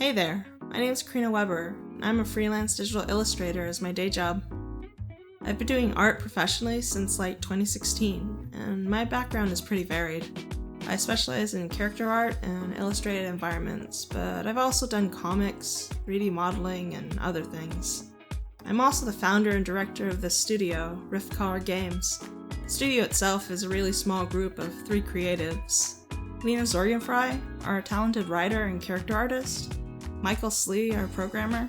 Hey there, my name is Karina Weber, and I'm a freelance digital illustrator as my day job. I've been doing art professionally since 2016, and my background is pretty varied. I specialize in character art and illustrated environments, but I've also done comics, 3D modeling, and other things. I'm also the founder and director of this studio, Riftcaller Games. The studio itself is a really small group of 3 creatives. Lena Zorgenfrei, our talented writer and character artist, Michael Slee, our programmer,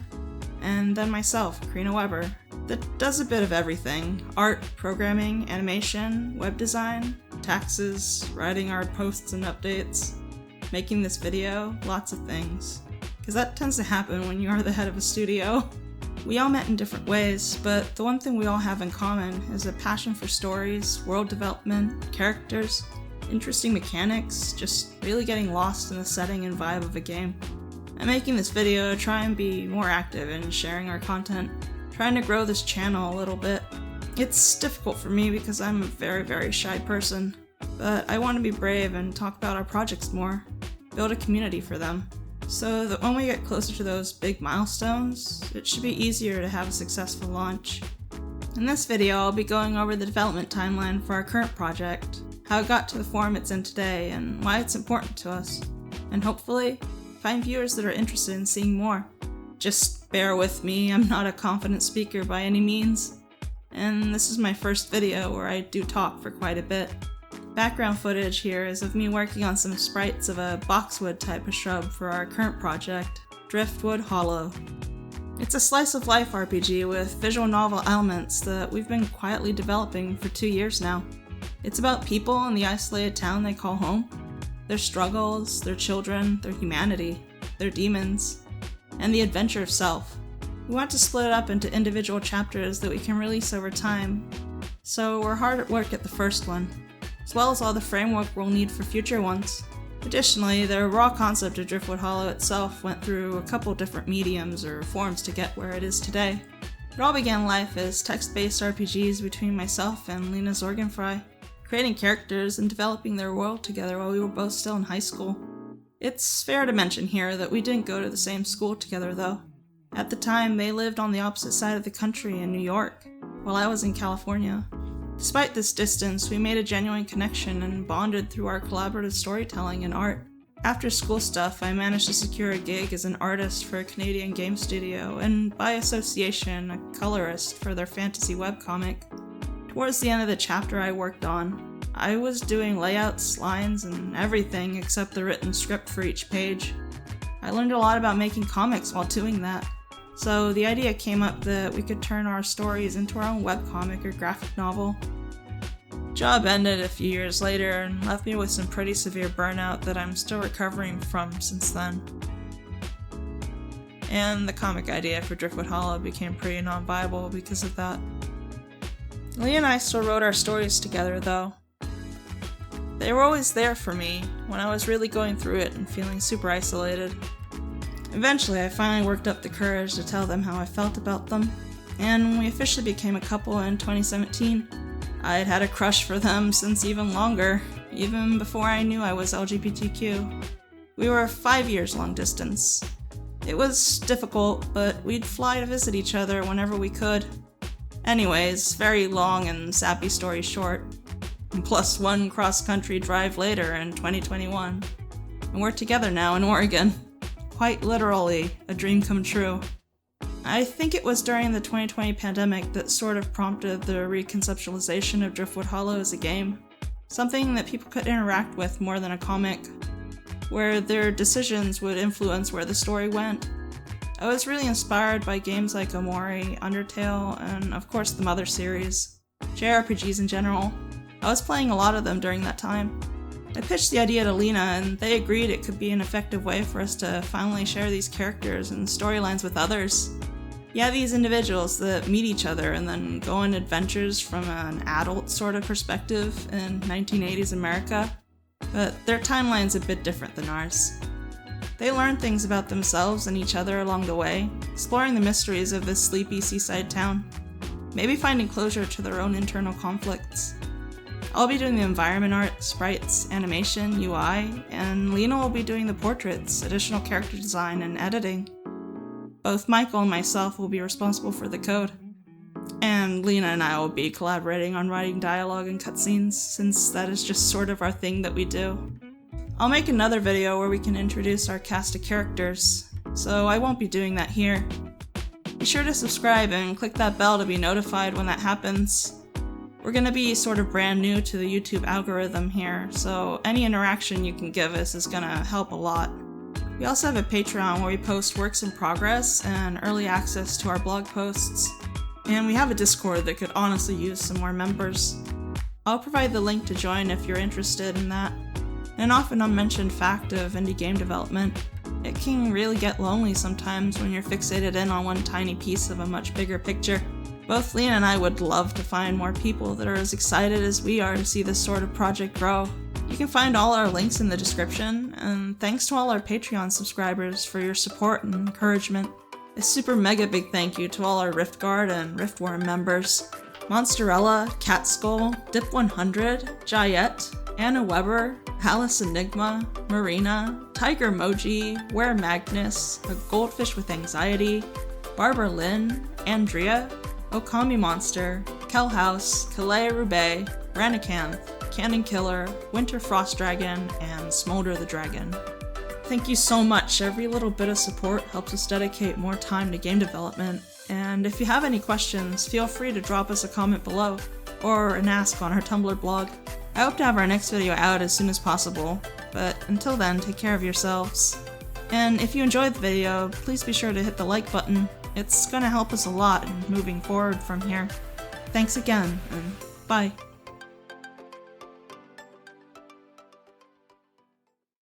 and then myself, Karina Weber, that does a bit of everything: art, programming, animation, web design, taxes, writing our posts and updates, making this video, lots of things. Because that tends to happen when you are the head of a studio. We all met in different ways, but the one thing we all have in common is a passion for stories, world development, characters, interesting mechanics, just really getting lost in the setting and vibe of a game. I'm making this video to try and be more active in sharing our content, trying to grow this channel a little bit. It's difficult for me because I'm a very shy person, but I want to be brave and talk about our projects more, build a community for them, so that when we get closer to those big milestones, it should be easier to have a successful launch. In this video, I'll be going over the development timeline for our current project, how it got to the form it's in today, and why it's important to us, and hopefully find viewers that are interested in seeing more. Just bear with me, I'm not a confident speaker by any means, and this is my first video where I do talk for quite a bit. Background footage here is of me working on some sprites of a boxwood type of shrub for our current project, Driftwood Hollow. It's a slice of life RPG with visual novel elements that we've been quietly developing for 2 years now. It's about people in the isolated town they call home, their struggles, their children, their humanity, their demons, and the adventure of self. We want to split it up into individual chapters that we can release over time, so we're hard at work at the first one, as well as all the framework we'll need for future ones. Additionally, the raw concept of Driftwood Hollow itself went through a couple different mediums or forms to get where it is today. It all began life as text-based RPGs between myself and Lena Zorgenfrei, creating characters and developing their world together while we were both still in high school. It's fair to mention here that we didn't go to the same school together though. At the time, they lived on the opposite side of the country in New York, while I was in California. Despite this distance, we made a genuine connection and bonded through our collaborative storytelling and art. After school stuff, I managed to secure a gig as an artist for a Canadian game studio, and by association, a colorist for their fantasy webcomic. Towards the end of the chapter I worked on, I was doing layouts, lines, and everything except the written script for each page. I learned a lot about making comics while doing that, so the idea came up that we could turn our stories into our own webcomic or graphic novel. Job ended a few years later and left me with some pretty severe burnout that I'm still recovering from since then. And the comic idea for Driftwood Hollow became pretty non-viable because of that. Lee and I still wrote our stories together though. They were always there for me when I was really going through it and feeling super isolated. Eventually, I finally worked up the courage to tell them how I felt about them, and we officially became a couple in 2017. I had had a crush for them since even longer, even before I knew I was LGBTQ. We were 5 years long distance. It was difficult, but we'd fly to visit each other whenever we could. Anyways, very long and sappy story short, plus 1 cross-country drive later in 2021, and we're together now in Oregon. Quite literally, a dream come true. I think it was during the 2020 pandemic that sort of prompted the reconceptualization of Driftwood Hollow as a game, something that people could interact with more than a comic, where their decisions would influence where the story went. I was really inspired by games like Omori, Undertale, and of course the Mother series, JRPGs in general. I was playing a lot of them during that time. I pitched the idea to Lena, and they agreed it could be an effective way for us to finally share these characters and storylines with others. Yeah, these individuals that meet each other and then go on adventures from an adult sort of perspective in 1980s America, but their timeline's a bit different than ours. They learn things about themselves and each other along the way, exploring the mysteries of this sleepy seaside town, maybe finding closure to their own internal conflicts. I'll be doing the environment art, sprites, animation, UI, and Lena will be doing the portraits, additional character design, and editing. Both Michael and myself will be responsible for the code. And Lena and I will be collaborating on writing dialogue and cutscenes, since that is just sort of our thing that we do. I'll make another video where we can introduce our cast of characters, so I won't be doing that here. Be sure to subscribe and click that bell to be notified when that happens. We're gonna be sort of brand new to the YouTube algorithm here, so any interaction you can give us is gonna help a lot. We also have a Patreon where we post works in progress and early access to our blog posts. And we have a Discord that could honestly use some more members. I'll provide the link to join if you're interested in that. An often unmentioned fact of indie game development: it can really get lonely sometimes when you're fixated in on one tiny piece of a much bigger picture. Both Lena and I would love to find more people that are as excited as we are to see this sort of project grow. You can find all our links in the description, and thanks to all our Patreon subscribers for your support and encouragement. A super mega big thank you to all our Riftguard and Riftworm members: Monsterella, Catskull, Dip100, Jayette, Anna Weber, Alice Enigma, Marina, Tiger Moji, Where Magnus, A Goldfish with Anxiety, Barbara Lynn, Andrea, Okami Monster, Kelhouse, Kalea Rube, Ranikanth, Cannon Killer, Winter Frost Dragon, and Smolder the Dragon. Thank you so much. Every little bit of support helps us dedicate more time to game development, and if you have any questions, feel free to drop us a comment below, or an ask on our Tumblr blog. I hope to have our next video out as soon as possible, but until then, take care of yourselves. And if you enjoyed the video, please be sure to hit the like button. It's gonna help us a lot in moving forward from here. Thanks again, and bye.